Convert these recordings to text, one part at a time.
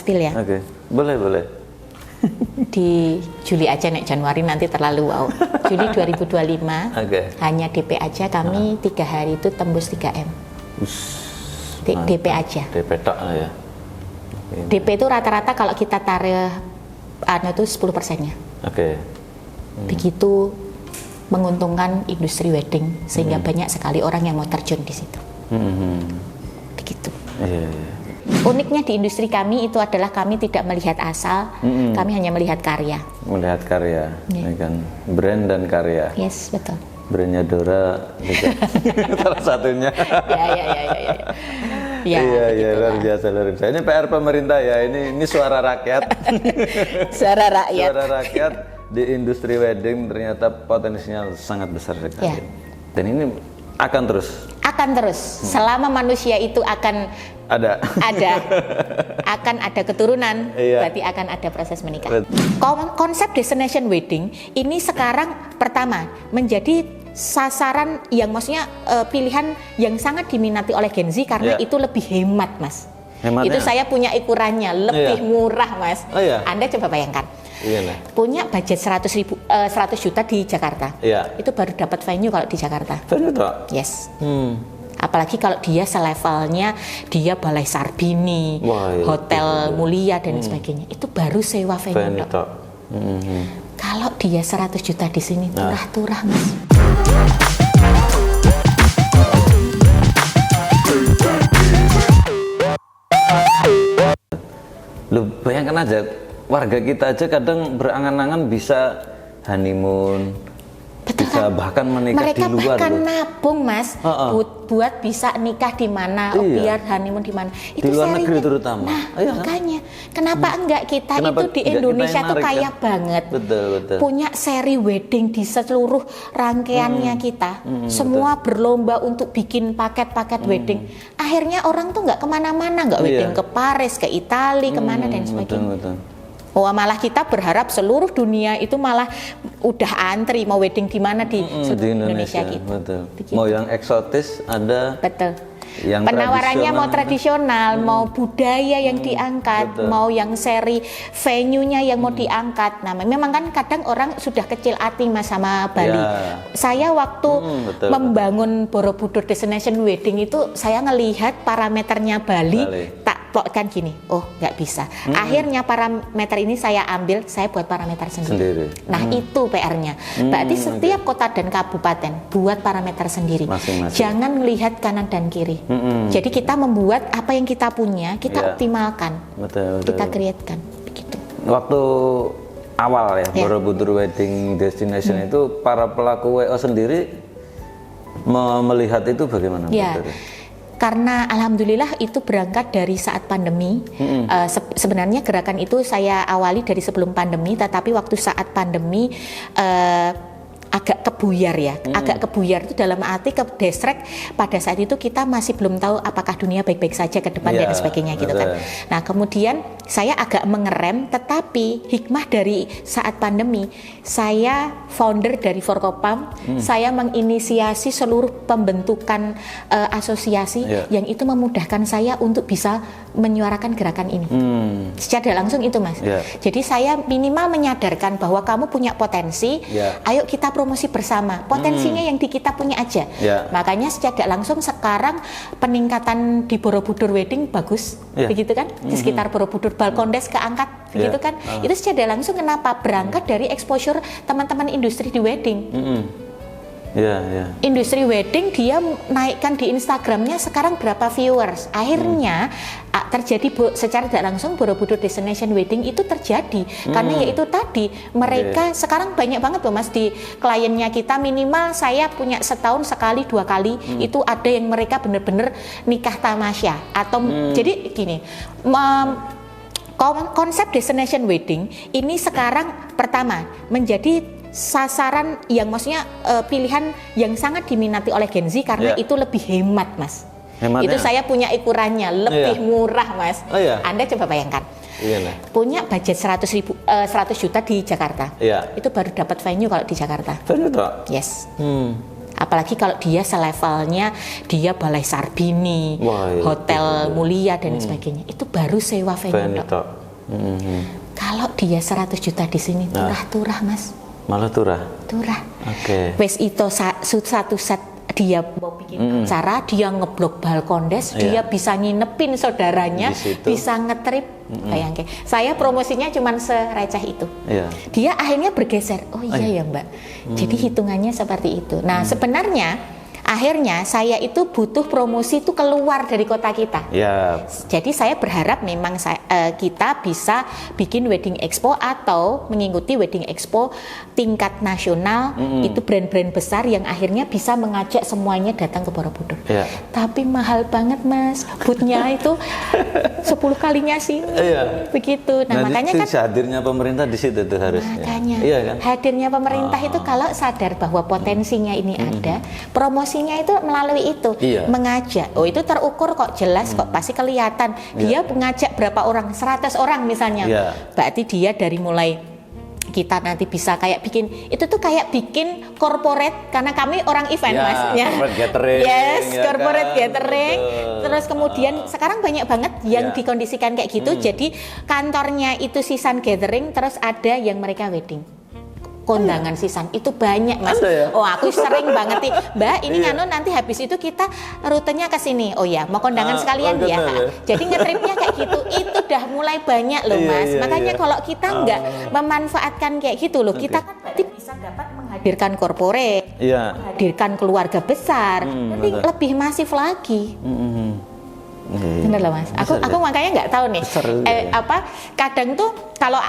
spill ya. Oke, boleh boleh. Di Juli aja, nek Januari nanti terlalu wow. Juli 2025 hanya DP aja kami 3 hari itu tembus 3M. DP aja. DP tok ya. DP itu rata-rata kalau kita taruh itu 10%-nya. Begitu menguntungkan industri wedding sehingga banyak sekali orang yang mau terjun di situ. Begitu. Uniknya di industri kami itu adalah kami tidak melihat asal, kami hanya melihat karya. Melihat karya, ini kan brand dan karya. Yes, betul. Brandnya Dora juga salah satunya. Iya, luar biasa. Ini PR pemerintah ya, ini suara rakyat. Suara rakyat. Suara rakyat di industri wedding ternyata potensinya sangat besar sekali. Dan ini akan terus. Akan terus. Selama manusia itu akan akan ada keturunan, berarti akan ada proses menikah. Konsep destination wedding ini sekarang pertama menjadi sasaran yang maksudnya pilihan yang sangat diminati oleh Gen Z karena itu lebih hemat, Mas. Itu saya punya ukurannya, lebih murah, Mas. Anda coba bayangkan. Punya budget 100 juta di Jakarta. Itu baru dapat venue kalau di Jakarta. Venue toh? Yes. Apalagi kalau dia selevelnya dia Balai Sarbini, Hotel Mulia dan sebagainya. Itu baru sewa venue toh. Kalau dia 100 juta di sini turah-turah, Mas. Lu bayangkan aja, warga kita aja kadang berangan-angan bisa honeymoon, bisa bahkan menikah mereka di luar. Mereka bahkan nabung, Mas, buat bisa nikah di mana, biar honeymoon di mana. Itu di luar negeri terutama. Nah, makanya kenapa enggak kita itu di Indonesia tuh kaya banget. Betul. Punya seri wedding di seluruh rangkaiannya kita. Semua berlomba untuk bikin paket-paket wedding. Akhirnya orang tuh nggak kemana-mana, nggak wedding ke Paris, ke Italia, kemana dan sebagainya. Betul. Malah kita berharap seluruh dunia itu malah udah antri mau wedding di mana di Indonesia gitu. Betul. Mau yang eksotis ada. Betul. Yang penawarannya mau tradisional, mau budaya yang diangkat, mau yang seri venue-nya yang mau diangkat. Nah, memang kan kadang orang sudah kecil hati Mas sama Bali. Saya waktu membangun Borobudur Destination Wedding itu saya ngelihat parameternya Bali. Tak plotkan gini, nggak bisa. Akhirnya parameter ini saya ambil, saya buat parameter sendiri. Nah, itu PR-nya. Berarti setiap kota dan kabupaten buat parameter sendiri. Masing-masing. Jangan melihat kanan dan kiri. Jadi kita membuat apa yang kita punya, kita optimalkan, kita createkan, begitu. Waktu awal ya, Borobudur Wedding Destination itu para pelaku WO sendiri melihat itu bagaimana? Karena alhamdulillah itu berangkat dari saat pandemi. Sebenarnya gerakan itu saya awali dari sebelum pandemi, tetapi waktu saat pandemi agak kebuyar ya, agak kebuyar itu dalam arti kedesrek pada saat itu kita masih belum tahu apakah dunia baik-baik saja ke depan dan sebagainya gitu kan. Nah kemudian saya agak mengerem, tetapi hikmah dari saat pandemi, saya founder dari Forkopam, saya menginisiasi seluruh pembentukan asosiasi yang itu memudahkan saya untuk bisa menyuarakan gerakan ini. Secara langsung itu Mas. Jadi saya minimal menyadarkan bahwa kamu punya potensi, ayo kita promosi bersama. Potensinya yang di kita punya aja. Makanya secara langsung sekarang peningkatan di Borobudur Wedding bagus, begitu kan? Di sekitar Borobudur Balkondes keangkat, begitu kan? Itu secara langsung kenapa? Berangkat dari exposure teman-teman industri di wedding. Industri wedding dia naikkan di Instagramnya sekarang berapa viewers. Akhirnya terjadi secara tidak langsung Borobudur Destination Wedding itu terjadi karena yaitu tadi mereka sekarang banyak banget loh Mas di kliennya kita, minimal saya punya setahun sekali 2 kali itu ada yang mereka bener-bener nikah tamasya atau jadi gini. Konsep destination wedding ini sekarang pertama menjadi sasaran yang maksudnya pilihan yang sangat diminati oleh Gen Z karena itu lebih hemat, Mas. Itu saya punya ukurannya, lebih murah, Mas. Anda coba bayangkan. Punya budget 100 juta di Jakarta. Itu baru dapat venue kalau di Jakarta. Venue toh? Yes. Apalagi kalau dia selevelnya dia Balai Sarbini, Hotel Mulia dan sebagainya, itu baru sewa venue. Kalau dia 100 juta di sini turah-turah Mas. Malah turah. Oke. Wes itu satu set dia mau bikin acara, dia ngeblok balkondes, dia bisa nginepin saudaranya, bisa ngetrip. Bayangke, saya promosinya cuma sereceh itu. Dia akhirnya bergeser. Oh iya ya Mbak. Jadi hitungannya seperti itu. Nah sebenarnya akhirnya saya itu butuh promosi itu keluar dari kota kita. Jadi saya berharap memang kita bisa bikin wedding expo atau mengikuti wedding expo tingkat nasional, itu brand-brand besar yang akhirnya bisa mengajak semuanya datang ke Borobudur. Tapi mahal banget Mas, bootnya itu 10 kalinya sini. Begitu. Nah makanya kan hadirnya pemerintah di situ tuh harusnya. Makanya hadirnya pemerintah itu kalau sadar bahwa potensinya ini ada, promosinya itu melalui itu, mengajak. Oh itu terukur kok, jelas kok, pasti kelihatan. Dia mengajak berapa orang, 100 orang misalnya. Berarti dia dari mulai kita nanti bisa kayak bikin, itu tuh kayak bikin corporate, karena kami orang event Mas. Corporate gathering. Corporate gathering. Terus kemudian sekarang banyak banget yang dikondisikan kayak gitu. Jadi kantornya itu sisan gathering, terus ada yang mereka wedding. Kondangan sisan itu banyak Mas. Oh aku sering banget nih Mbak, ini nganu nanti habis itu kita rutenya ke sini. Oh ya mau kondangan sekalian ya. Jadi ngetripnya kayak gitu, itu udah mulai banyak loh Mas. Makanya kalau kita nggak memanfaatkan kayak gitu loh, kita kan berarti bisa dapat menghadirkan corporate, menghadirkan keluarga besar, nanti lebih masif lagi. Bener loh Mas. Aku makanya nggak tahu nih kadang tuh kalau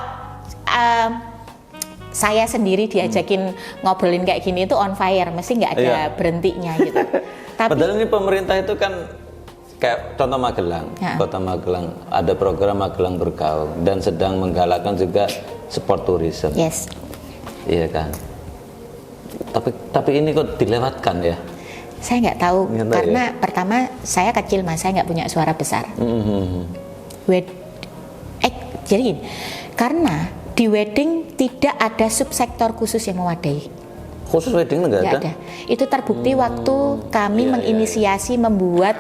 saya sendiri diajakin ngobrolin kayak gini itu on fire, mesti nggak ada berhentinya gitu. Tapi padahal ini pemerintah itu kan kayak contoh Magelang, Kota Magelang ada program Magelang Bergaung dan sedang menggalakkan juga sport tourism. Iya kan. Tapi ini kok dilewatkan ya? Saya nggak tahu karena pertama saya kecil Mas, saya nggak punya suara besar. Jadi gini, karena di wedding tidak ada subsektor khusus yang mewadai. Khusus wedding nggak ada? Itu terbukti waktu kami menginisiasi membuat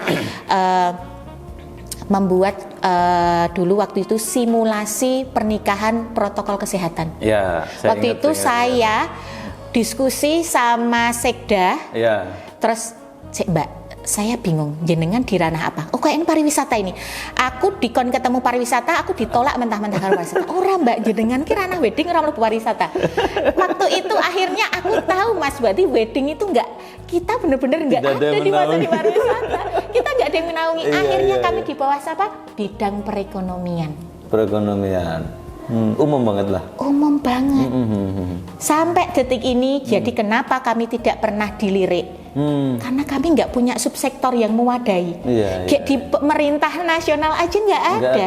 dulu waktu itu simulasi pernikahan protokol kesehatan. Waktu itu saya diskusi sama Sekda. Terus Mbak, saya bingung, jenengan di ranah apa? Oh kayak ini pariwisata ini. Aku dikon ketemu pariwisata, aku ditolak mentah-mentah kalau pariwisata. Orang Mbak, jenengan ki ranah wedding orang mlebu pariwisata. Waktu itu akhirnya aku tahu Mas, berarti wedding itu enggak, kita bener-bener enggak ada di masa di pariwisata. Kita enggak ada yang menaungi. Akhirnya kami di bawah apa? Bidang perekonomian. Umum banget lah. Umum banget. Sampai detik ini, jadi kenapa kami tidak pernah dilirik? Karena kami nggak punya subsektor yang mewadai. Di pemerintah nasional aja nggak ada.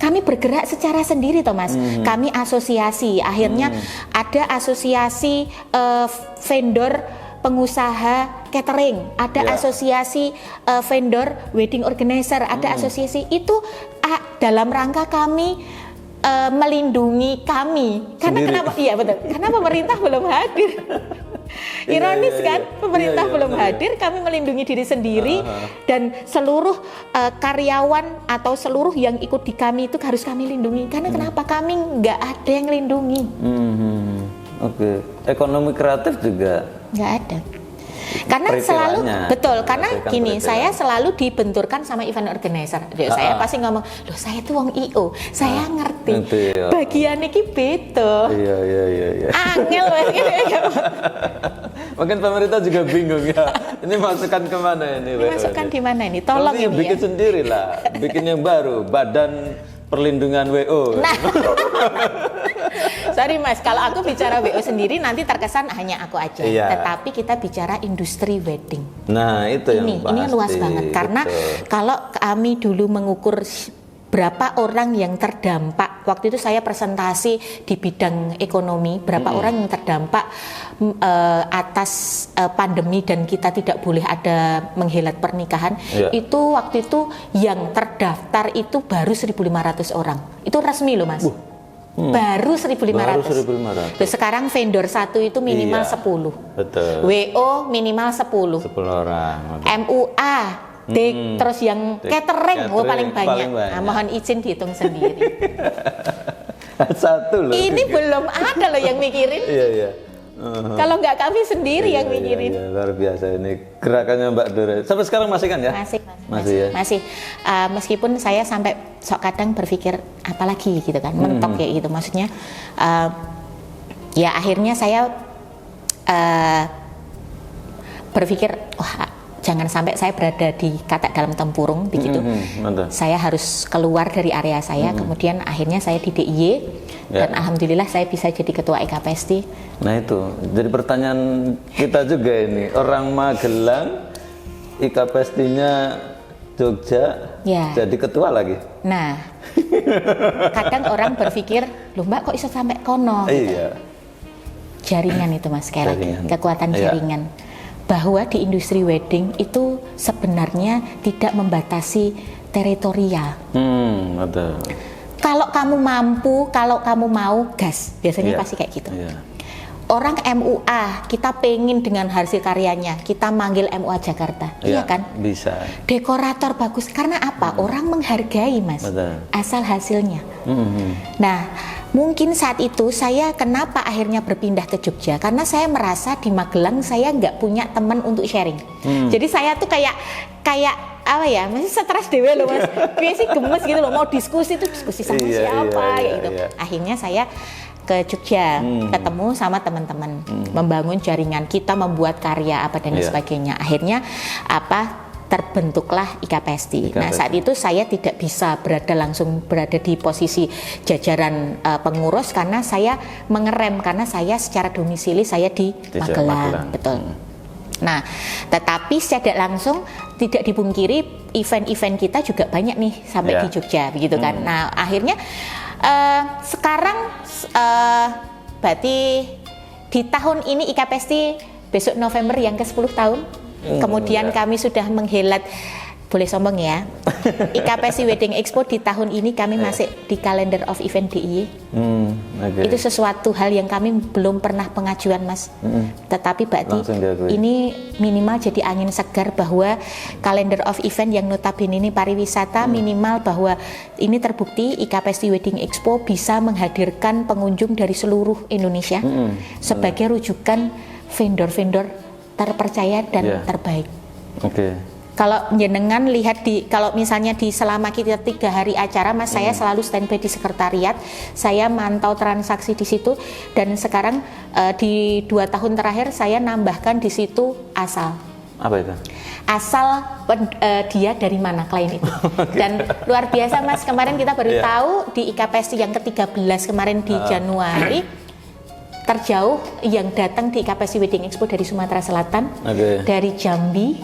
Kami bergerak secara sendiri Thomas. Kami asosiasi, akhirnya ada asosiasi vendor pengusaha catering, ada asosiasi vendor wedding organizer, ada asosiasi itu dalam rangka kami melindungi kami. Karena sendiri. Kenapa? Iya betul. Karena pemerintah belum hadir. Ironis kan, pemerintah belum hadir, kami melindungi diri sendiri dan seluruh karyawan atau seluruh yang ikut di kami itu harus kami lindungi. Karena kenapa? Kami nggak ada yang lindungi. Ekonomi kreatif juga nggak ada. Karena selalu betul, karena gini, saya selalu dibenturkan sama event organizer. Saya pasti ngomong, loh saya tuh wong IO, saya ngerti. Bagian iki beda. Iya. Angel. Mungkin pemerintah juga bingung ya. Ini masukkan kemana ini? Masukkan di mana ini? Tolong ini bikin sendiri lah, bikin yang baru, Badan Perlindungan WO. Nah. Sorry Mas, kalau aku bicara WO sendiri nanti terkesan hanya aku aja. Tetapi kita bicara industri wedding. Nah, itu ini luas banget karena kalau kami dulu mengukur berapa orang yang terdampak, waktu itu saya presentasi di bidang ekonomi, berapa orang yang terdampak atas pandemi dan kita tidak boleh ada menghelat pernikahan. Itu waktu itu yang terdaftar itu baru 1.500 orang. Itu resmi loh Mas. Baru 1.500. Baru 1.500. Terus sekarang vendor satu itu minimal 10. Betul. WO minimal 10. 10 orang. MUA, terus yang catering paling banyak. Nah, mohon izin dihitung sendiri. Satu loh. Ini belum ada loh yang mikirin. Iya. Kalau nggak kami sendiri yang mikirin. Iya, luar biasa ini gerakannya Mbak Dora. Sampai sekarang masih kan ya? Masih ya. Masih. Meskipun saya sampai sok kadang berpikir apalagi gitu kan, mentok kayak gitu. Maksudnya ya akhirnya saya berpikir wah jangan sampai saya berada di kata dalam tempurung begitu. Saya harus keluar dari area saya. Kemudian akhirnya saya di DIY dan alhamdulillah saya bisa jadi ketua IKPST. Nah itu jadi pertanyaan kita juga ini, orang Magelang IKPST-nya Jogja jadi ketua lagi. Nah kadang orang berpikir loh Mbak kok bisa sampai kono gitu. Jaringan itu Mas, sekali lagi kekuatan jaringan. Bahwa di industri wedding itu sebenarnya tidak membatasi teritorial. Betul. Kalau kamu mampu, kalau kamu mau, gas. Biasanya pasti kayak gitu. Orang MUA, kita pengen dengan hasil karyanya, kita manggil MUA Jakarta, iya kan? Bisa. Dekorator bagus, karena apa? Orang menghargai Mas, asal hasilnya. Nah, mungkin saat itu saya kenapa akhirnya berpindah ke Jogja, karena saya merasa di Magelang saya nggak punya teman untuk sharing. Jadi saya tuh kayak apa ya, masih stres dewe loh Mas. Kayak sih gemes gitu loh, mau diskusi sama siapa gitu. Akhirnya saya ke Jogja, ketemu sama teman-teman, membangun jaringan, kita membuat karya apa dan sebagainya. Akhirnya terbentuklah IKPST. Nah saat itu saya tidak bisa langsung berada di posisi jajaran pengurus karena saya mengerem, karena saya secara domisili saya di Magelang. Betul. Nah, tetapi secara langsung tidak dipungkiri event-event kita juga banyak nih sampai di Jogja, begitu kan. Nah, akhirnya sekarang berarti di tahun ini IKPST besok November yang ke-10 tahun. Kemudian kami sudah menghelat, boleh sombong ya, IKPST Wedding Expo di tahun ini kami masih di Calendar of Event DIY. Itu sesuatu hal yang kami belum pernah pengajuan Mas. Tetapi berarti ini minimal jadi angin segar bahwa Calendar of Event yang notabene ini pariwisata, minimal bahwa ini terbukti IKPST Wedding Expo bisa menghadirkan pengunjung dari seluruh Indonesia sebagai rujukan vendor-vendor terpercaya dan terbaik. Kalau jenengan lihat kalau misalnya selama kita 3 hari acara Mas, saya selalu standby di sekretariat, saya mantau transaksi di situ, dan sekarang di 2 tahun terakhir saya nambahkan di situ asal. Apa itu? Asal dia dari mana klien itu. Dan luar biasa Mas, kemarin kita baru tahu di IKPST yang ke-13 kemarin di Januari, terjauh yang datang di IKPST Wedding Expo dari Sumatera Selatan, dari Jambi.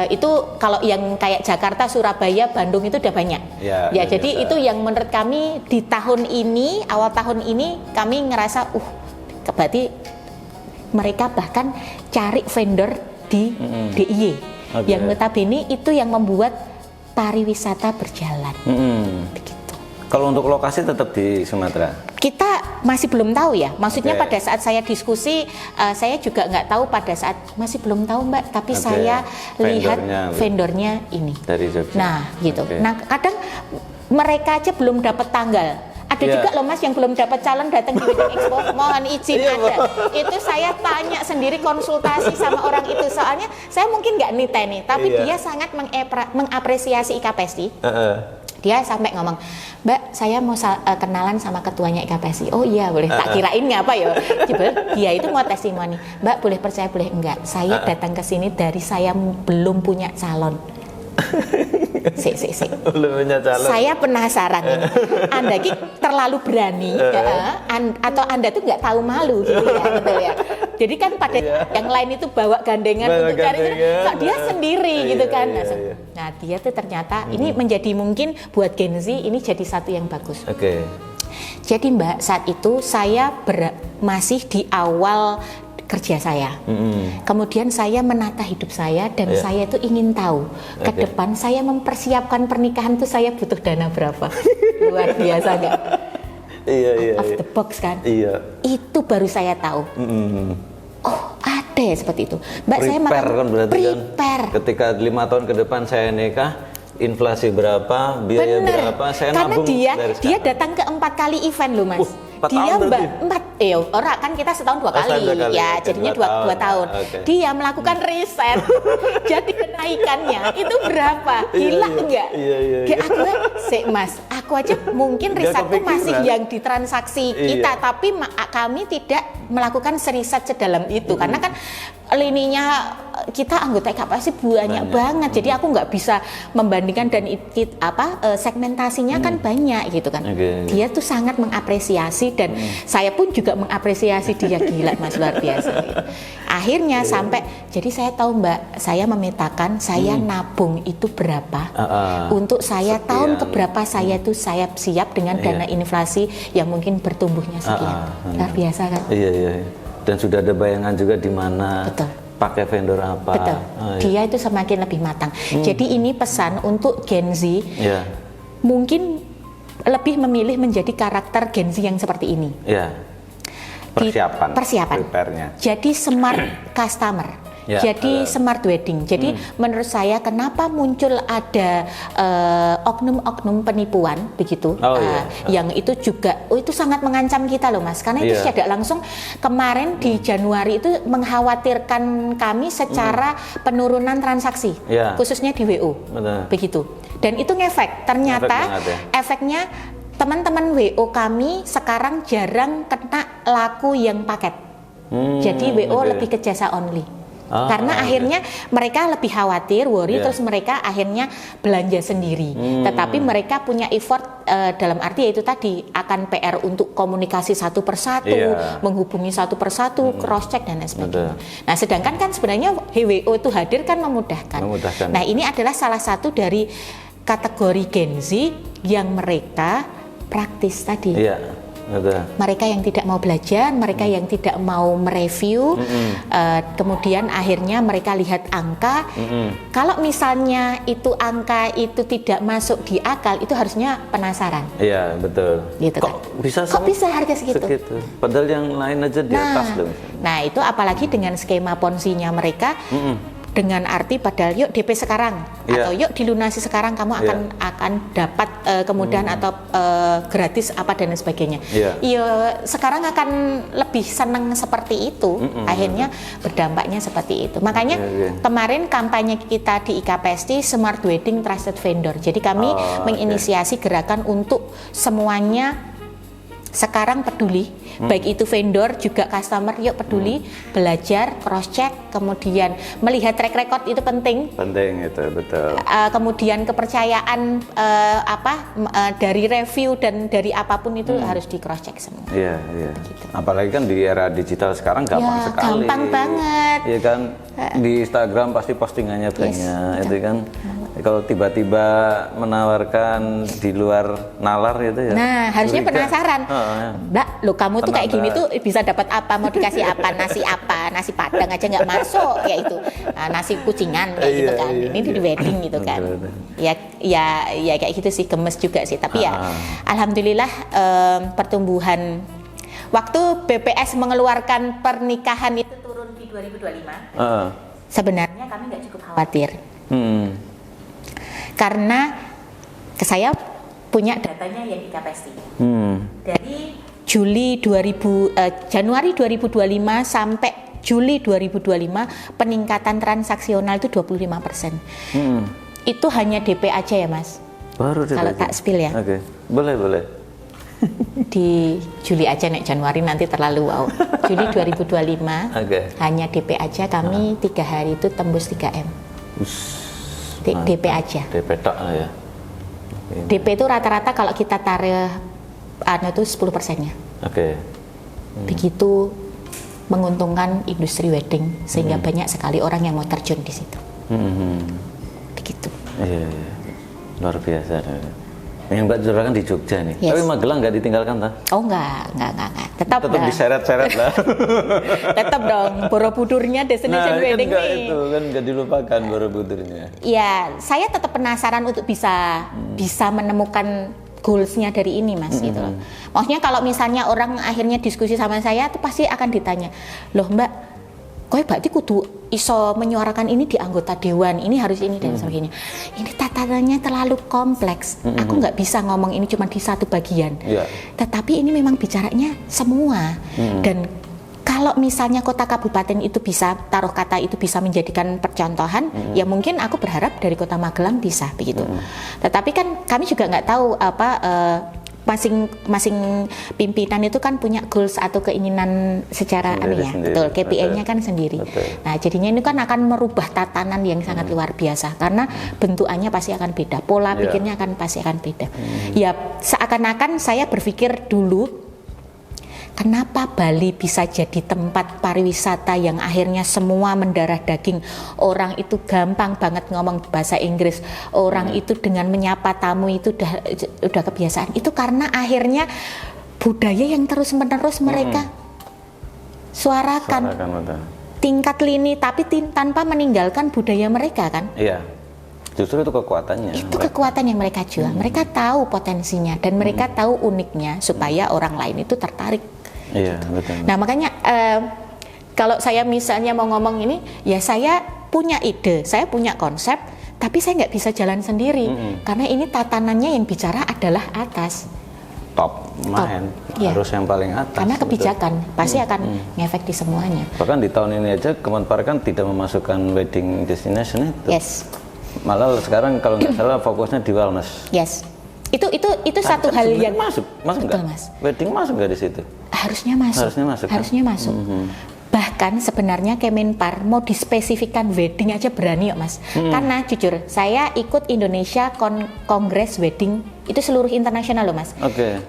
Itu kalau yang kayak Jakarta, Surabaya, Bandung itu udah banyak. Jadi itu yang menurut kami di tahun ini, awal tahun ini kami ngerasa berarti mereka bahkan cari vendor di DIY. Yang notabene itu yang membuat pariwisata berjalan. Begitu. Kalau untuk lokasi tetap di Sumatera? Kita masih belum tahu ya, maksudnya pada saat saya diskusi, saya juga nggak tahu pada saat, masih belum tahu Mbak, tapi saya lihat vendornya ini. Dari Jogja. Nah gitu, nah kadang mereka aja belum dapat tanggal. Ada juga loh Mas yang belum dapat calon datang di Wedding Expo, mohon izin ada. Itu saya tanya sendiri, konsultasi sama orang itu, soalnya saya mungkin nggak niteni, tapi dia sangat mengapresiasi IKPST. Dia sampai ngomong, Mbak saya mau kenalan sama ketuanya IKPST. Oh iya boleh, tak kirain ngapa ya. Dia itu mau testimoni, Mbak boleh percaya boleh enggak, saya datang ke sini dari saya belum punya calon. Belum punya calon. Saya penasaran nih, Anda ki terlalu berani atau Anda tuh nggak tahu malu gitu ya, betul ya. Jadi kan pada yang lain itu bawa gandengan untuk cari, kok dia sendiri gitu kan. Nah dia tuh ternyata ini menjadi mungkin buat Gen Z ini jadi satu yang bagus. Jadi Mbak saat itu saya masih di awal kerja saya. Kemudian saya menata hidup saya dan saya itu ingin tahu ke depan saya mempersiapkan pernikahan itu saya butuh dana berapa. Luar biasa nggak? Out of the box kan. Itu baru saya tahu. Oh, ada ya seperti itu. Mbak, prepare saya makan kan berarti prepare. Kan ketika 5 tahun ke depan saya nikah, inflasi berapa, biaya berapa, saya karena nabung dari sekarang. Dia datang ke 4 kali event loh, Mas. 4 dia tahun orang kan kita setahun 2 kali, ya jadinya 2 tahun. Dia melakukan riset. Jadi kenaikannya itu berapa? Gila enggak? Iya. Mas, aku aja mungkin risetku masih yang di transaksi kita, tapi kami tidak melakukan riset sedalam itu karena kan lininya kita anggota KPST banyak banget, jadi aku nggak bisa membandingkan dan segmentasinya kan banyak gitu kan. Dia tuh sangat mengapresiasi dan saya pun juga mengapresiasi dia. Gila Mas, luar biasa gitu. Akhirnya sampai jadi saya tahu Mbak, saya memetakan saya nabung itu berapa untuk saya tahun keberapa saya tuh saya siap dengan dana inflasi yang mungkin bertumbuhnya sekian. Luar biasa kan? Iya. Dan sudah ada bayangan juga di mana pakai vendor apa. Betul. Dia itu semakin lebih matang. Jadi ini pesan untuk Gen Z. Mungkin lebih memilih menjadi karakter Gen Z yang seperti ini. Persiapan. Prepare-nya. Jadi smart customer. Jadi smart wedding. Jadi menurut saya kenapa muncul ada oknum-oknum penipuan begitu, yang itu juga itu sangat mengancam kita loh Mas. Karena itu tidak langsung kemarin di Januari itu mengkhawatirkan kami secara penurunan transaksi, khususnya di WO, begitu. Dan itu ngefek. Ternyata efeknya teman-teman WO kami sekarang jarang kena laku yang paket. Jadi WO lebih ke jasa only. Karena akhirnya mereka lebih khawatir, worry, terus mereka akhirnya belanja sendiri. Tetapi mereka punya effort dalam arti yaitu tadi akan PR untuk komunikasi satu persatu, menghubungi satu persatu, cross check dan lain sebagainya. Nah, sedangkan kan sebenarnya WO itu hadir kan memudahkan. Nah, ini adalah salah satu dari kategori Gen Z yang mereka praktis tadi. Mereka yang tidak mau belajar, mereka yang tidak mau mereview, kemudian akhirnya mereka lihat angka. Kalau misalnya itu angka itu tidak masuk di akal, itu harusnya penasaran. Iya betul. Gitu kok kan? Bisa harga segitu? Padahal yang lain aja di atas dong. Nah itu apalagi dengan skema ponzinya mereka. Dengan arti padahal yuk DP sekarang atau yuk dilunasi sekarang kamu akan dapat kemudahan atau gratis apa dan sebagainya. Iya sekarang akan lebih senang seperti itu. Akhirnya berdampaknya seperti itu. Makanya kemarin kampanye kita di IKPST Smart Wedding Trusted Vendor. Jadi kami menginisiasi gerakan untuk semuanya sekarang peduli, baik itu vendor juga customer, yuk peduli, belajar, cross check, kemudian melihat track record itu penting itu betul. Kemudian kepercayaan dari review dan dari apapun itu harus di cross check semua. Iya. Gitu. Apalagi kan di era digital sekarang gampang sekali. Gampang banget. Iya kan, di Instagram pasti postingannya banyak, itu kan. Kalau tiba-tiba menawarkan di luar nalar gitu ya. Nah, harusnya penasaran. Mbak, lo kamu tuh kayak gini tuh bisa dapat apa? Mau dikasih apa? Nasi padang aja nggak masuk ya itu. Nasi kucingan kayak gitu kan. Ini di wedding gitu kan. Ya kayak gitu sih, gemes juga sih. Tapi ya alhamdulillah pertumbuhan waktu BPS mengeluarkan pernikahan itu turun di 2025. Sebenarnya kami nggak cukup khawatir. Karena saya punya datanya yang IKPST. Dari Januari 2025 sampai Juli 2025 peningkatan transaksional itu 25%. Itu hanya DP aja ya Mas? Baru DP kalau tak spill ya. Oke. Boleh. Di Juli aja, nek Januari nanti terlalu wow. Juli 2025 hanya DP aja kami 3 hari itu tembus 3M. DP aja. DP tok ya. DP itu rata-rata kalau kita taruh itu 10%-nya. Begitu menguntungkan industri wedding sehingga banyak sekali orang yang mau terjun di situ. Begitu. Iya. Luar biasa. Yang Mbak Zura kan di Jogja nih. Tapi Magelang nggak ditinggalkan tak? Oh enggak. Tetap diseret-seret lah. Tetap dong, Borobudurnya destination wedding nih. Itu kan nggak dilupakan Borobudurnya. Ya, saya tetap penasaran untuk bisa menemukan goalsnya dari ini Mas gitu loh. Maksudnya kalau misalnya orang akhirnya diskusi sama saya itu pasti akan ditanya, loh Mbak, kowe berarti kudu iso menyuarakan ini di anggota dewan, ini harus ini dan sebagainya. Ini tatanannya terlalu kompleks. Aku nggak bisa ngomong ini cuma di satu bagian. Tetapi ini memang bicaranya semua. Dan kalau misalnya kota kabupaten itu bisa, taruh kata itu bisa menjadikan percontohan, ya mungkin aku berharap dari kota Magelang bisa begitu. Tetapi kan kami juga nggak tahu apa masing-masing pimpinan itu kan punya goals atau keinginan secara betul KPI-nya kan sendiri. Nah jadinya ini kan akan merubah tatanan yang sangat luar biasa karena bentukannya pasti akan beda, pola pikirnya akan pasti akan beda. Ya seakan-akan saya berpikir dulu, kenapa Bali bisa jadi tempat pariwisata yang akhirnya semua mendarah daging. Orang itu gampang banget ngomong bahasa Inggris. Orang itu dengan menyapa tamu itu udah kebiasaan. Itu karena akhirnya budaya yang terus-menerus mereka suarakan. Tingkat lini tapi tanpa meninggalkan budaya mereka kan. Iya. Justru itu kekuatannya. Itu kekuatan yang mereka jual. Mereka tahu potensinya dan mereka tahu uniknya supaya orang lain itu tertarik. Iya, betul. Nah makanya kalau saya misalnya mau ngomong ini, ya saya punya ide, saya punya konsep, tapi saya nggak bisa jalan sendiri karena ini tatanannya yang bicara adalah atas. Top main, harus yang paling atas. Karena kebijakan pasti akan ngefek di semuanya. Bahkan di tahun ini aja Kemenpar kan tidak memasukkan wedding destination itu. Yes. Malah sekarang kalau nggak salah fokusnya di wellness. Yes. Itu satu hal yang masuk betul, nggak? Mas. Wedding masuk nggak di situ? Harusnya masuk. Harusnya masuk. Bahkan sebenarnya Kemenpar mau dispesifikkan wedding aja berani ya Mas. Karena jujur saya ikut Indonesia Congress Wedding itu seluruh internasional loh Mas.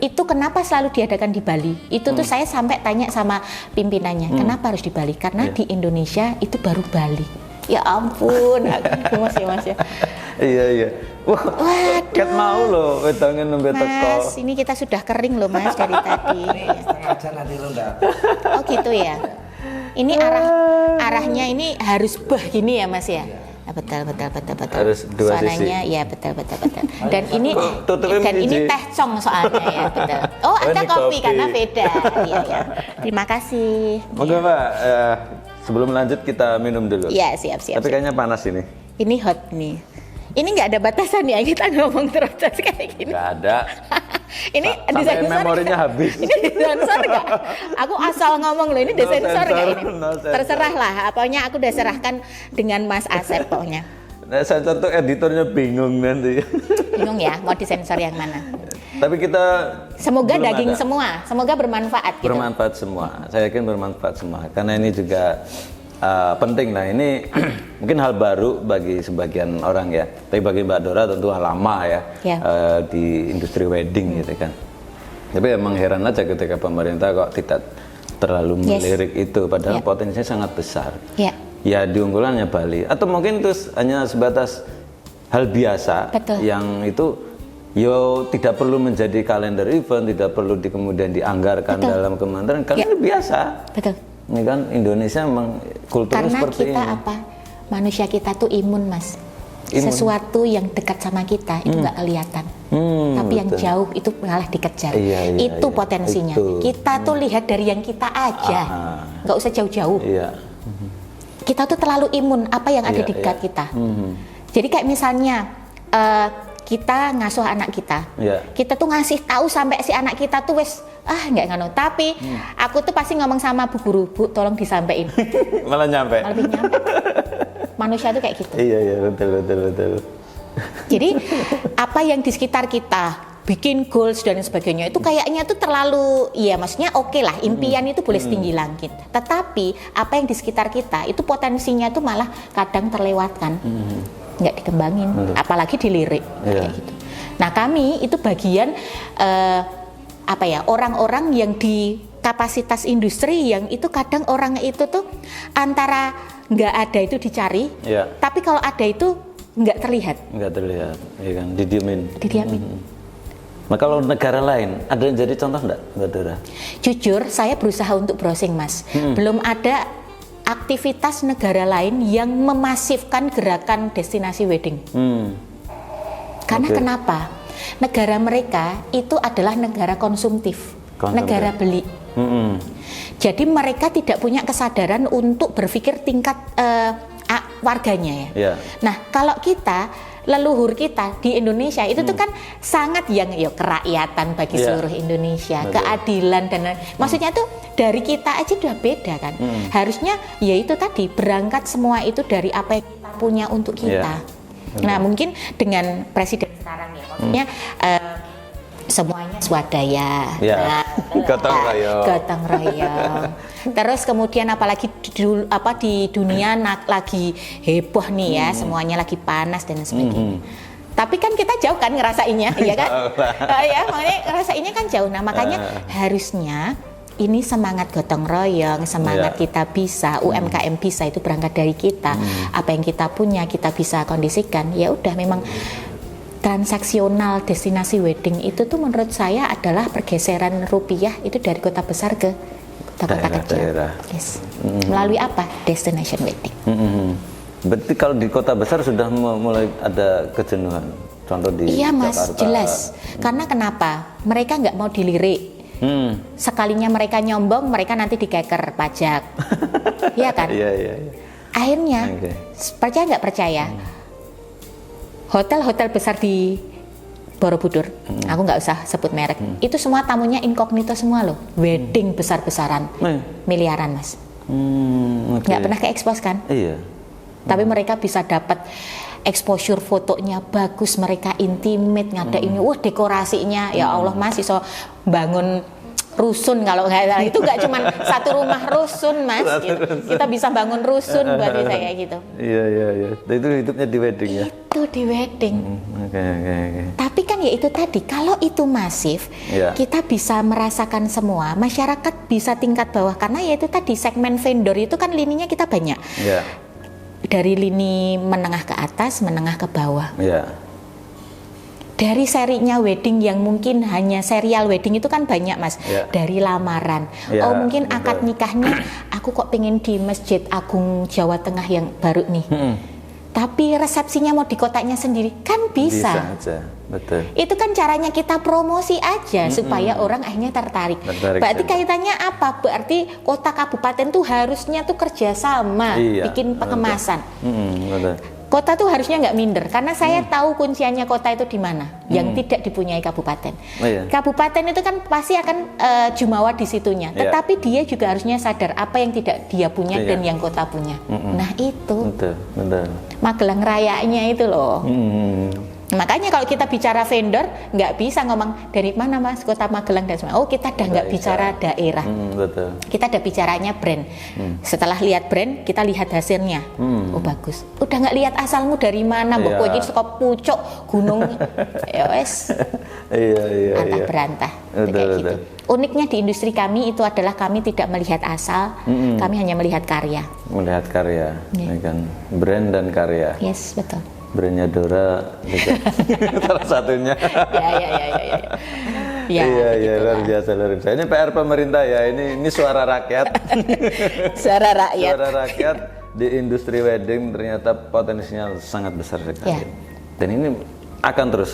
Itu kenapa selalu diadakan di Bali? Itu tuh saya sampai tanya sama pimpinannya, kenapa harus di Bali? Karena di Indonesia itu baru Bali. Ya ampun, Mas ya. Iya. Waduh. Ket mau loh, wedangan nembe teko. Mas, ini kita sudah kering loh Mas dari tadi. Setengah jam nanti lo Oh gitu ya. Ini arahnya ini harus gini ya Mas ya. Nah, betul. Harus dua suaranya sisi. ya betul. Dan ini teh cong soalnya ya betul. Oh ada kopi karena beda. Iya. Terima kasih. Moga Pak, sebelum lanjut kita minum dulu. Iya siap. Tapi kayaknya panas ini. Ini hot nih. Ini nggak ada batasan ya kita ngomong terus kayak gini. Nggak ada. Ini sampai memorinya habis. Ini disensor nggak? Aku asal ngomong loh, ini disensor nggak ini? Terserah lah, pokoknya aku udah serahkan dengan Mas Asep pokoknya. Nah, sensor tuh editornya bingung nanti. Bingung ya, mau disensor yang mana? Tapi kita semoga daging semua, semoga bermanfaat. Gitu. Bermanfaat semua, saya yakin bermanfaat semua. Karena ini juga penting lah. Ini mungkin hal baru bagi sebagian orang ya. Tapi bagi Mbak Dora tentu hal lama ya. Di industri wedding gitu kan. Tapi emang heran aja ketika pemerintah kok tidak terlalu melirik itu. Padahal potensinya sangat besar. Ya diunggulannya Bali. Atau mungkin itu hanya sebatas hal biasa. Yang itu tidak perlu menjadi kalender event, tidak perlu kemudian dianggarkan dalam kementerian. Karena itu biasa. Ini kan Indonesia memang kulturnya karena seperti ini. Karena kita apa? Manusia kita tuh imun Mas. Sesuatu yang dekat sama kita itu nggak kelihatan. Tapi yang jauh itu malah dikejar. Itu potensinya. Kita tuh lihat dari yang kita aja. Nggak usah jauh-jauh. Kita tuh terlalu imun apa yang ada di dekat kita. Jadi kayak misalnya kita ngasuh anak kita, kita tuh ngasih tahu sampai si anak kita tuh wes nggak nganu, tapi aku tuh pasti ngomong sama bu guru, bu tolong disampaikan. Malah nyampe. Lebih nyampe. Manusia tuh kayak gitu. Iya betul. Jadi apa yang di sekitar kita, bikin goals dan sebagainya itu kayaknya tuh terlalu, ya maksudnya oke lah, impian itu boleh setinggi langit. Tetapi apa yang di sekitar kita itu potensinya tuh malah kadang terlewatkan. Nggak dikembangin, apalagi dilirik kayak gitu. Nah kami itu bagian orang-orang yang di kapasitas industri yang itu kadang orang itu tuh antara nggak ada itu dicari, tapi kalau ada itu nggak terlihat, ya kan, didiemin. Nah kalau negara lain ada yang jadi contoh nggak, Mbak Dora? Jujur saya berusaha untuk browsing Mas, belum ada aktivitas negara lain yang memasifkan gerakan destinasi wedding. Karena kenapa? Negara mereka itu adalah negara konsumtif. Negara beli. Jadi mereka tidak punya kesadaran untuk berpikir tingkat warganya ya. Nah, kalau kita leluhur kita di Indonesia itu tuh kan sangat yang kerakyatan bagi seluruh Indonesia, keadilan dan maksudnya tuh dari kita aja udah beda kan. Harusnya ya itu tadi berangkat semua itu dari apa yang kita punya untuk kita. Nah, mungkin dengan presiden sekarang ya maksudnya semuanya swadaya, gotong royong. Terus kemudian apalagi di dunia lagi heboh nih ya, semuanya lagi panas dan sebagainya. Tapi kan kita jauh kan ngerasainnya, ya kan? Ya, makanya ngerasainnya kan jauh. Nah, makanya harusnya ini semangat gotong royong, semangat kita bisa, UMKM bisa itu berangkat dari kita. Apa yang kita punya kita bisa kondisikan. Ya udah memang transaksional destinasi wedding itu tuh menurut saya adalah pergeseran rupiah itu dari kota besar ke kota-kota kecil. Melalui apa? Destination wedding. Berarti kalau di kota besar sudah mulai ada kejenuhan. Contoh di Mas, jelas. Karena kenapa? Mereka nggak mau dilirik. Sekalinya mereka nyombong, mereka nanti dikeker pajak. Iya kan? Akhirnya, percaya nggak percaya? Hotel-hotel besar di Borobudur, aku nggak usah sebut merek, itu semua tamunya incognito semua loh, wedding besar-besaran, miliaran Mas, nggak pernah ke-expose kan? Tapi mereka bisa dapat exposure fotonya bagus, mereka intimate, ngadain, dekorasinya, ya Allah Mas, iso bangun rusun kalau nggak salah, itu nggak cuma satu rumah rusun Mas, gitu. Kita bisa bangun rusun buat saya gitu. Iya. Itu hidupnya di wedding ya? Itu di wedding. Tapi kan ya itu tadi, kalau itu masif, kita bisa merasakan semua, masyarakat bisa tingkat bawah, karena ya itu tadi segmen vendor itu kan lininya kita banyak. Dari lini menengah ke atas, menengah ke bawah. Dari serinya wedding yang mungkin hanya serial wedding itu kan banyak Mas, dari lamaran, mungkin akad nikahnya aku kok pengen di Masjid Agung Jawa Tengah yang baru nih, tapi resepsinya mau di kotanya sendiri kan bisa aja, betul. Itu kan caranya kita promosi aja supaya orang akhirnya tertarik. Berarti kaitannya apa? Berarti kota kabupaten tuh harusnya tuh kerjasama bikin pengemasan. Kota tuh harusnya nggak minder, karena saya tahu kunciannya kota itu di mana, yang tidak dipunyai kabupaten. Kabupaten itu kan pasti akan jumawa di situnya, tetapi dia juga harusnya sadar apa yang tidak dia punya dan yang kota punya. Nah itu, Magelang Rayanya itu loh. Makanya kalau kita bicara vendor, nggak bisa ngomong dari mana Mas, kota Magelang dan semua. Kita udah nggak bicara daerah. Kita udah bicaranya brand. Setelah lihat brand, kita lihat hasilnya. Bagus. Udah nggak lihat asalmu dari mana, mbok iki saka pucuk gunung. Ya wes. Antah berantah. Kayak gitu. Uniknya di industri kami itu adalah kami tidak melihat asal, kami hanya melihat karya. Melihat karya, kan brand dan karya. Yes, betul. Brandnya Dora juga salah satunya. Iya, luar biasa. Ini PR pemerintah ya, ini suara rakyat. Suara rakyat di industri wedding ternyata potensinya sangat besar sekali. Dan ini akan terus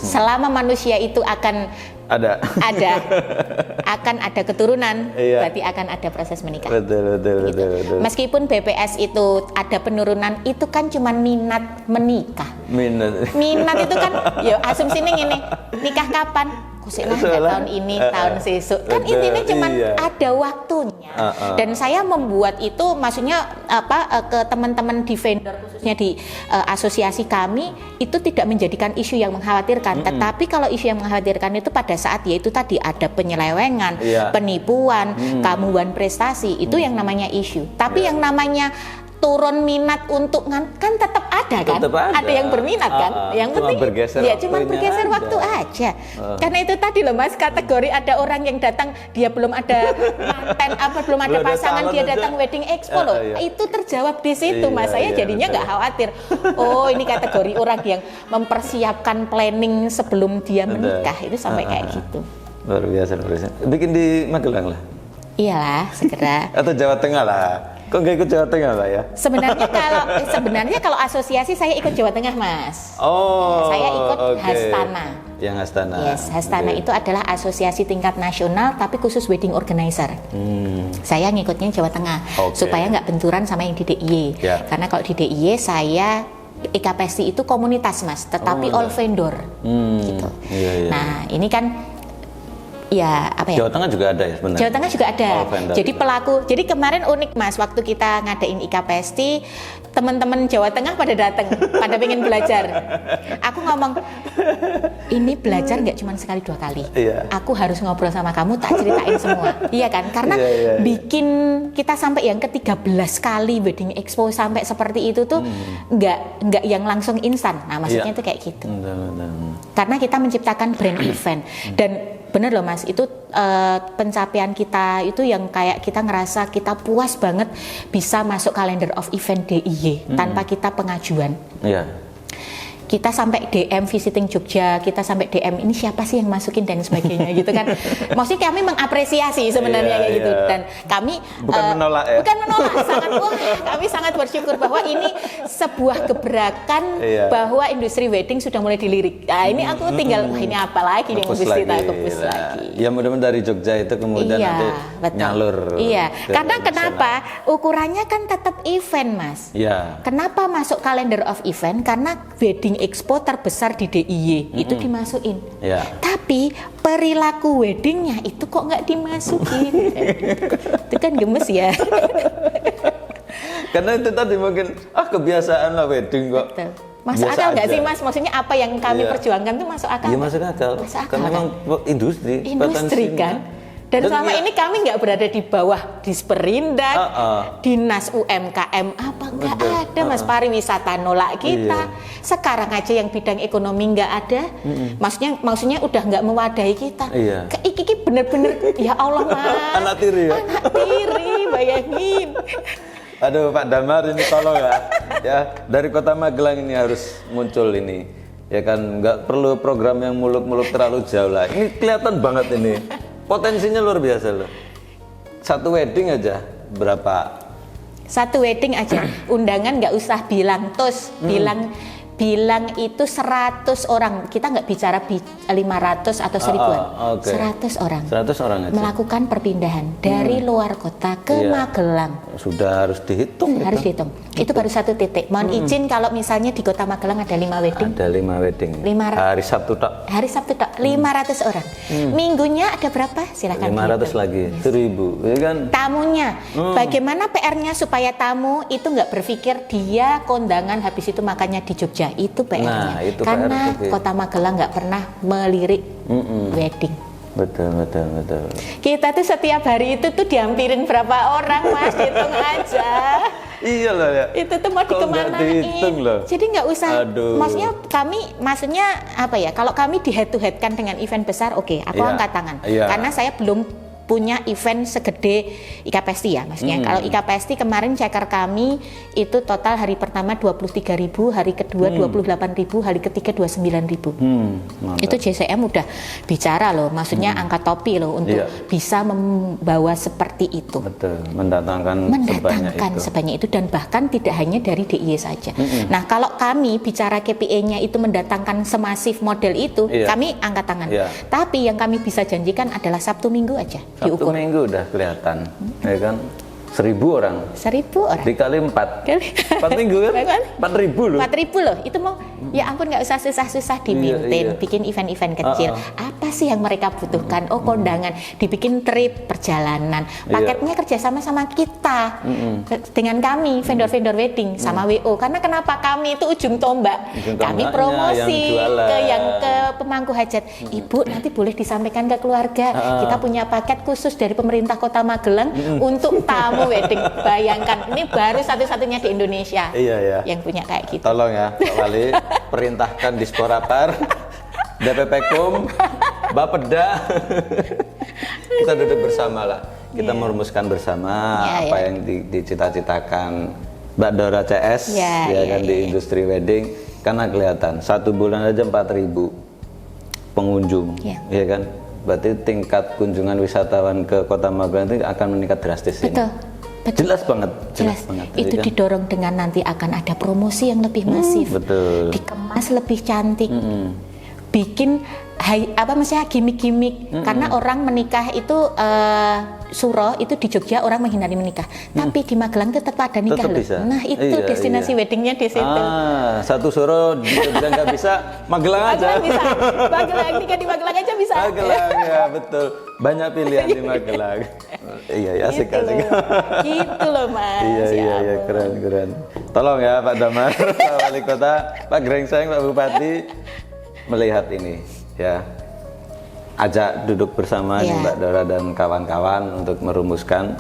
selama manusia itu akan ada keturunan, berarti akan ada proses menikah. Betul. Meskipun BPS itu ada penurunan, itu kan cuma minat menikah. Minat itu kan, ya asumsinya gini, nikah kapan? Tahun ini, tahun sesuk. Kan intinya cuma ada waktunya. Dan saya membuat itu, maksudnya ke teman-teman di vendor, khususnya di asosiasi kami, itu tidak menjadikan isu yang mengkhawatirkan. Tetapi kalau isu yang mengkhawatirkan itu pada saat yaitu tadi ada penyelewengan, penipuan, keamuan prestasi, itu yang namanya isu. Tapi yang namanya turun minat untuk kan tetap ada kan, ada yang berminat kan, yang penting cuma bergeser waktu aja. Karena itu tadi loh Mas, kategori ada orang yang datang dia belum ada manten belum ada pasangan, dia datang wedding expo loh, itu terjawab di situ Mas. Saya jadinya nggak khawatir. Ini kategori orang yang mempersiapkan planning sebelum dia menikah, itu sampai kayak gitu. Luar biasa. Bikin di Magelang lah. Iyalah, segera. Atau Jawa Tengah lah. Kok nggak ikut Jawa Tengah, Mbak ya? Sebenarnya kalau asosiasi saya ikut Jawa Tengah, Mas. Saya ikut Hastana. Yang Hastana. Yes, Hastana itu adalah asosiasi tingkat nasional tapi khusus wedding organizer. Saya ngikutnya Jawa Tengah supaya nggak benturan sama yang di DIY. Karena kalau di DIY saya IKPST itu komunitas, Mas, tetapi all vendor gitu. Nah, ini kan ya apa ya? Jawa Tengah juga ada ya sebenarnya. Jawa Tengah juga ada. Jadi jadi kemarin unik, Mas, waktu kita ngadain IKPST, teman-teman Jawa Tengah pada datang, pada pengen belajar. Aku ngomong, ini belajar nggak cuma sekali 2 kali. Aku harus ngobrol sama kamu, tak ceritain semua. Iya kan? Karena bikin kita sampai yang ke-13 kali wedding expo sampai seperti itu tuh nggak yang langsung instan. Nah, maksudnya itu kayak gitu. Karena kita menciptakan brand event dan bener loh, Mas, itu pencapaian kita itu yang kayak kita ngerasa kita puas banget bisa masuk kalender of event DIY tanpa kita pengajuan. Kita sampai DM visiting Jogja, kita sampai DM ini siapa sih yang masukin dan sebagainya gitu kan. Maksudnya kami mengapresiasi sebenarnya kayak gitu, dan kami bukan menolak ya. Bukan menolak, kami sangat bersyukur bahwa ini sebuah gebrakan bahwa industri wedding sudah mulai dilirik. Nah, ini aku tinggal ini apa lagi yang mesti kita kepus lagi. Ya mudah-mudahan dari Jogja itu kemudian nanti nyalur. Karena kenapa? Ukurannya kan tetap event, Mas. Kenapa masuk kalender of event? Karena wedding expo terbesar di DIY itu dimasukin. Tapi perilaku weddingnya itu kok nggak dimasukin? Itu kan gemes ya. Karena itu tadi mungkin kebiasaan lah wedding kok. Betul. Masuk akal nggak sih, Mas? Maksudnya apa yang kami perjuangkan itu masuk akal? Iya, masuk akal. Karena memang industri kan. Dan selama ini kami nggak berada di bawah Disperindak, Dinas UMKM apa nggak ada, Mas. Pariwisata nolak kita. Sekarang aja yang bidang ekonomi nggak ada. Maksudnya udah nggak mewadahi kita. Iki bener-bener ya Allah, Mas. Anak tiri, bayangin. Aduh, Pak Damar ini tolong ya dari Kota Magelang ini harus muncul ini. Ya kan, nggak perlu program yang muluk-muluk terlalu jauh lah. Ini kelihatan banget ini. Potensinya luar biasa loh. Satu wedding aja berapa? Satu wedding aja, undangan nggak usah bilang bilang itu 100 orang. Kita nggak bicara 500 atau 1000-an. 100 orang. 100 orang aja. Melakukan perpindahan dari luar kota ke Magelang. Sudah harus dihitung. Harus dihitung. Itu baru satu titik. Mohon izin kalau misalnya di Kota Magelang ada 5 wedding. Ada 5 wedding. Hari Sabtu tok. 500 orang. Minggunya ada berapa? Silakan. 500 lagi. 1000, ya kan? Tamunya. Bagaimana PR-nya supaya tamu itu nggak berpikir dia kondangan habis itu makannya di Jogja. Itu PR-nya. Karena Kota Magelang nggak pernah melirik wedding. Betul. Kita tuh setiap hari itu tuh dihampirin berapa orang, Mas, hitung aja. Iya loh ya. Itu tuh mau dikemanain. Jadi nggak usah. Maksudnya apa ya? Kalau kami di head to head kan dengan event besar, oke, aku angkat tangan. Karena saya belum punya event segede IKPST ya, maksudnya. Kalau IKPST kemarin ceker kami itu total hari pertama 23.000, hari kedua 28.000, hari ketiga 29.000. Itu JCM udah bicara loh, maksudnya angkat topi loh untuk bisa membawa seperti itu. Betul, mendatangkan sebanyak itu dan bahkan tidak hanya dari DIY saja. Nah, kalau kami bicara KPI-nya itu mendatangkan semasif model itu, kami angkat tangan. Tapi yang kami bisa janjikan adalah Sabtu Minggu aja. Sabtu Minggu udah kelihatan, ya kan? 1.000 orang. 1.000 orang. Dikali 4. 4 minggu kan? 4.000 loh. 4.000 loh. Itu mau ya ampun nggak usah susah-susah di-maintain, bikin event-event kecil. Apa sih yang mereka butuhkan? Oh, kondangan, dibikin trip perjalanan. Paketnya kerjasama sama kita. Dengan kami vendor-vendor wedding sama WO. Karena kenapa kami itu ujung tombak? Kami promosi ke pemangku hajat. Ibu nanti boleh disampaikan ke keluarga. Kita punya paket khusus dari pemerintah Kota Magelang untuk tamu wedding. Bayangkan, ini baru satu-satunya di Indonesia yang punya kayak gitu. Tolong ya Pak Wali, perintahkan Disporapar, DPPKUM, Bapeda, kita duduk bersama lah, kita merumuskan bersama apa yang dicita-citakan Mbak Dora CS di industri wedding. Karena kelihatan 1 bulan aja 4.000 pengunjung, ya kan? Berarti tingkat kunjungan wisatawan ke Kota Magelang itu akan meningkat drastis. Betul. Jelas banget. Itu kan? Didorong dengan nanti akan ada promosi yang lebih masif, betul. Dikemas lebih cantik, bikin maksudnya gimmick-gimmick. Karena orang menikah itu suro itu di Jogja orang menghindari menikah, tapi di Magelang tetap ada nikah loh. Nah itu destinasi weddingnya di situ. Satu suro di Jogja nggak bisa, Magelang aja. Bisa. Magelang nikah di Magelang aja bisa. Magelang ya betul, banyak pilihan di Magelang. Iya asik. Gitu loh Mas. Iya keren. Tolong ya Pak Damar, Pak Wali Kota, Pak Grengseng, Pak Bupati melihat ini ya. Ajak duduk bersama nih Mbak Dora dan kawan-kawan untuk merumuskan.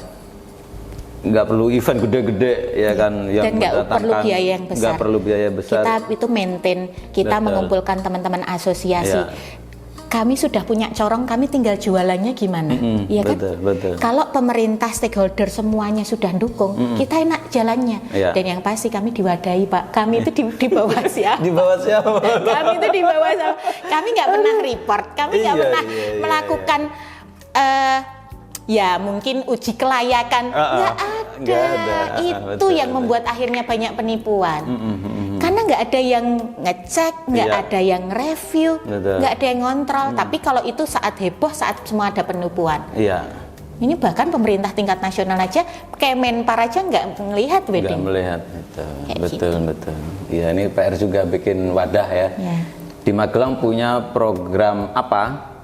Nggak perlu event gede-gede ya kan, yang dan nggak perlu biaya yang besar. Nggak perlu biaya besar. Kita itu maintain, kita mengumpulkan teman-teman asosiasi. Kami sudah punya corong, kami tinggal jualannya gimana, ya kan? Betul. Kalau pemerintah, stakeholder semuanya sudah dukung, kita enak jalannya. Dan yang pasti kami diwadahi Pak. Kami itu di bawah siapa? Di bawah siapa? Kami itu di bawah siapa? Kami nggak pernah report, kami nggak pernah melakukan ya mungkin uji kelayakan. Nggak ada. Itu yang membuat akhirnya banyak penipuan. Karena nggak ada yang ngecek, nggak ada yang review, nggak ada yang ngontrol. Tapi kalau itu saat heboh, saat semua ada penipuan. Ini bahkan pemerintah tingkat nasional aja, Kemenpar aja nggak melihat wedding. Nggak melihat, betul. Iya, ini PR juga bikin wadah ya. Di Magelang punya program apa?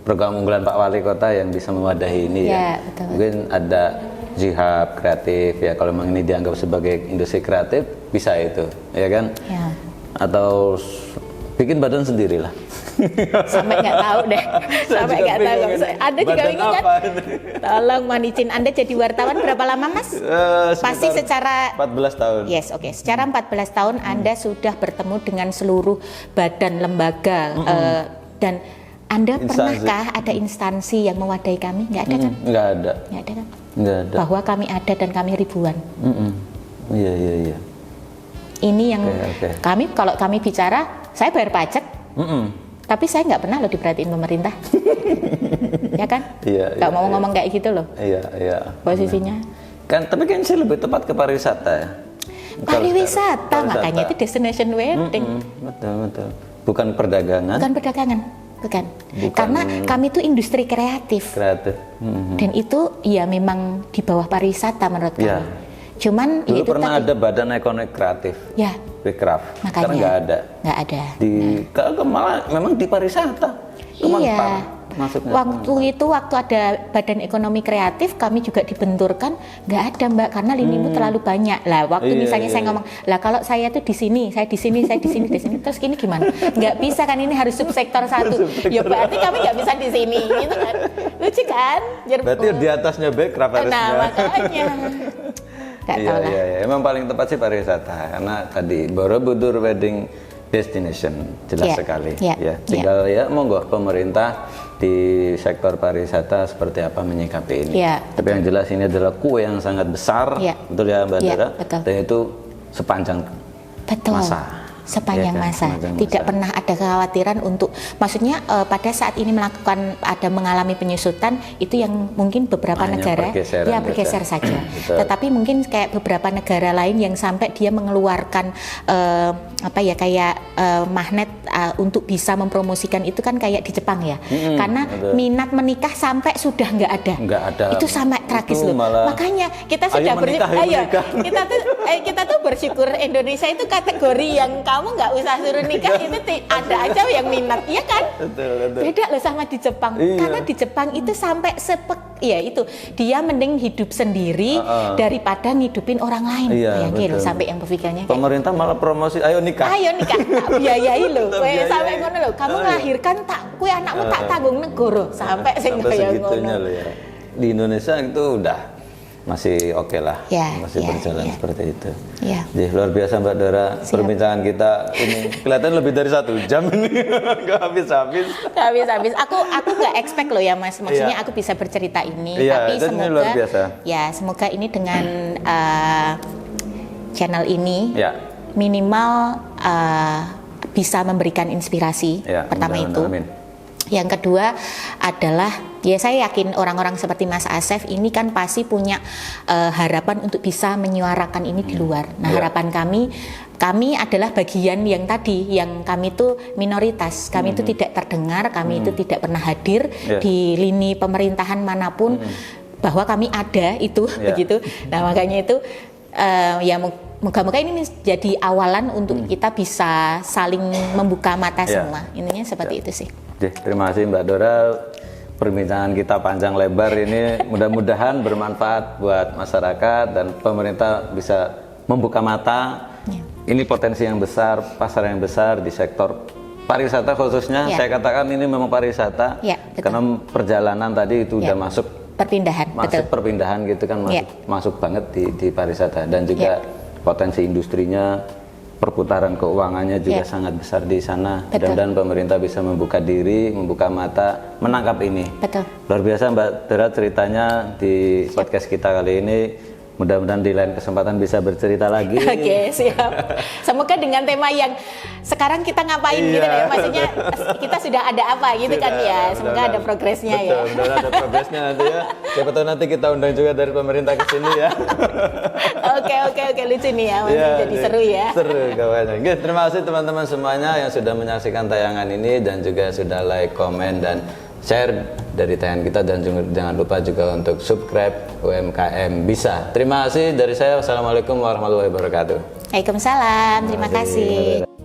Program unggulan Pak Wali Kota yang bisa mewadahi ini ya. Betul. Mungkin ada Jihab kreatif ya, kalau memang ini dianggap sebagai industri kreatif bisa itu, ya kan? Atau bikin badan sendiri lah. Sampai nggak tahu deh, sampai nggak tahu. Anda juga bingung kan? Tolong manicin, Anda jadi wartawan berapa lama Mas? Pasti secara 14 tahun. Yes, oke. Secara 14 tahun Anda sudah bertemu dengan seluruh badan lembaga dan Anda pernahkah ada instansi yang mewadahi kami? Nggak ada kan? Nggak ada. Nggak ada kan? Nggak ada. Bahwa kami ada dan kami ribuan. Iya. Ini yang kami, kalau kami bicara, saya bayar pajak, tapi saya nggak pernah loh diperhatiin pemerintah. Ya kan? Nggak mau ngomong kayak gitu loh. Iya. Posisinya. Kan, tapi kan sih lebih tepat ke pariwisata ya. Pariwisata, makanya itu destination wedding. Betul. Bukan perdagangan. Bukan. Karena kami itu industri kreatif. Dan itu ya memang di bawah pariwisata menurut kami. Cuman dulu itu pernah ada badan ekonomi kreatif. Bekraf. Makanya nggak ada. Malah memang di pariwisata. Waktu ada badan ekonomi kreatif, kami juga dibenturkan, nggak ada Mbak, karena linimu terlalu banyak. Lah waktu misalnya saya ngomong, lah kalau saya tuh di sini, terus gini gimana? Nggak bisa kan, ini harus subsektor satu. Ya berarti kami nggak bisa di sini, gitu kan? Lucu kan? Berarti di atasnya Bekraf harusnya. Nah makanya. Iya. Emang paling tepat sih pariwisata, karena tadi Borobudur Wedding Destination jelas sekali. Tinggal monggo pemerintah di sektor pariwisata seperti apa menyikapi ini. Tapi yang jelas ini adalah kue yang sangat besar, betul ya Mbak Dara? Dan itu sepanjang masa. Sepanjang masa. Tidak pernah ada kekhawatiran untuk, maksudnya pada saat ini mengalami penyusutan itu yang mungkin beberapa negara bergeser saja. Tetapi mungkin kayak beberapa negara lain yang sampai dia mengeluarkan magnet untuk bisa mempromosikan itu kan kayak di Jepang ya. Karena minat menikah sampai sudah nggak ada. Itu sampai tragis loh. Makanya kita sudah kita tuh bersyukur Indonesia itu kategori yang kamu nggak usah suruh nikah itu ada aja yang minat, iya kan? Betul. Beda loh sama di Jepang. Karena di Jepang itu sampai itu dia mending hidup sendiri daripada ngidupin orang lain. Yakin sampai yang berpikirnya. Pemerintah malah promosi, ayo nikah, tak biayai loh. Sampai ngono loh. Kamu melahirkan kue anakmu tak tanggung negara sampai segitunya loh ya. Di Indonesia itu udah masih oke lah, masih berjalan seperti itu. Jadi luar biasa Mbak Dora, perbincangan kita ini kelihatan lebih dari 1 jam ini, nggak habis-habis. Aku nggak expect loh ya Mas, maksudnya aku bisa bercerita ini, tapi semoga luar biasa. Semoga ini dengan channel ini minimal bisa memberikan inspirasi. Pertama itu. Yang kedua adalah ya saya yakin orang-orang seperti Mas Asef ini kan pasti punya harapan untuk bisa menyuarakan ini di luar. Nah, harapan kami adalah bagian yang tadi, yang kami itu minoritas, kami itu tidak terdengar, kami itu tidak pernah hadir di lini pemerintahan manapun, bahwa kami ada itu begitu. Nah, makanya itu ya moga-moga ini menjadi awalan untuk kita bisa saling membuka mata semua. Intinya seperti itu sih. Terima kasih Mbak Dora. Perbincangan kita panjang lebar ini mudah-mudahan bermanfaat buat masyarakat dan pemerintah bisa membuka mata. Ini potensi yang besar, pasar yang besar di sektor pariwisata khususnya. Saya katakan ini memang pariwisata karena perjalanan tadi itu udah masuk perpindahan gitu kan, masuk banget di pariwisata, dan juga potensi industrinya, perputaran keuangannya juga sangat besar di sana. Dan pemerintah bisa membuka diri, membuka mata, menangkap ini. Luar biasa Mbak Dora ceritanya di podcast kita kali ini. Mudah-mudahan di lain kesempatan bisa bercerita lagi. Oke, siap. Semoga dengan tema yang sekarang kita ngapain gitu ya, maksudnya kita sudah ada apa gitu kan ya. Semoga ada progresnya ya. Betul, ada progresnya nanti ya. Siapa tahu nanti kita undang juga dari pemerintah ke sini ya. Oke, lucu nih ya, jadi seru ya. Seru kawannya. Terima kasih teman-teman semuanya yang sudah menyaksikan tayangan ini dan juga sudah like, komen, dan share dari tayangan kita, dan jangan lupa juga untuk subscribe UMKM Bisa. Terima kasih dari saya. Wassalamualaikum warahmatullahi wabarakatuh. Waalaikumsalam. Terima kasih.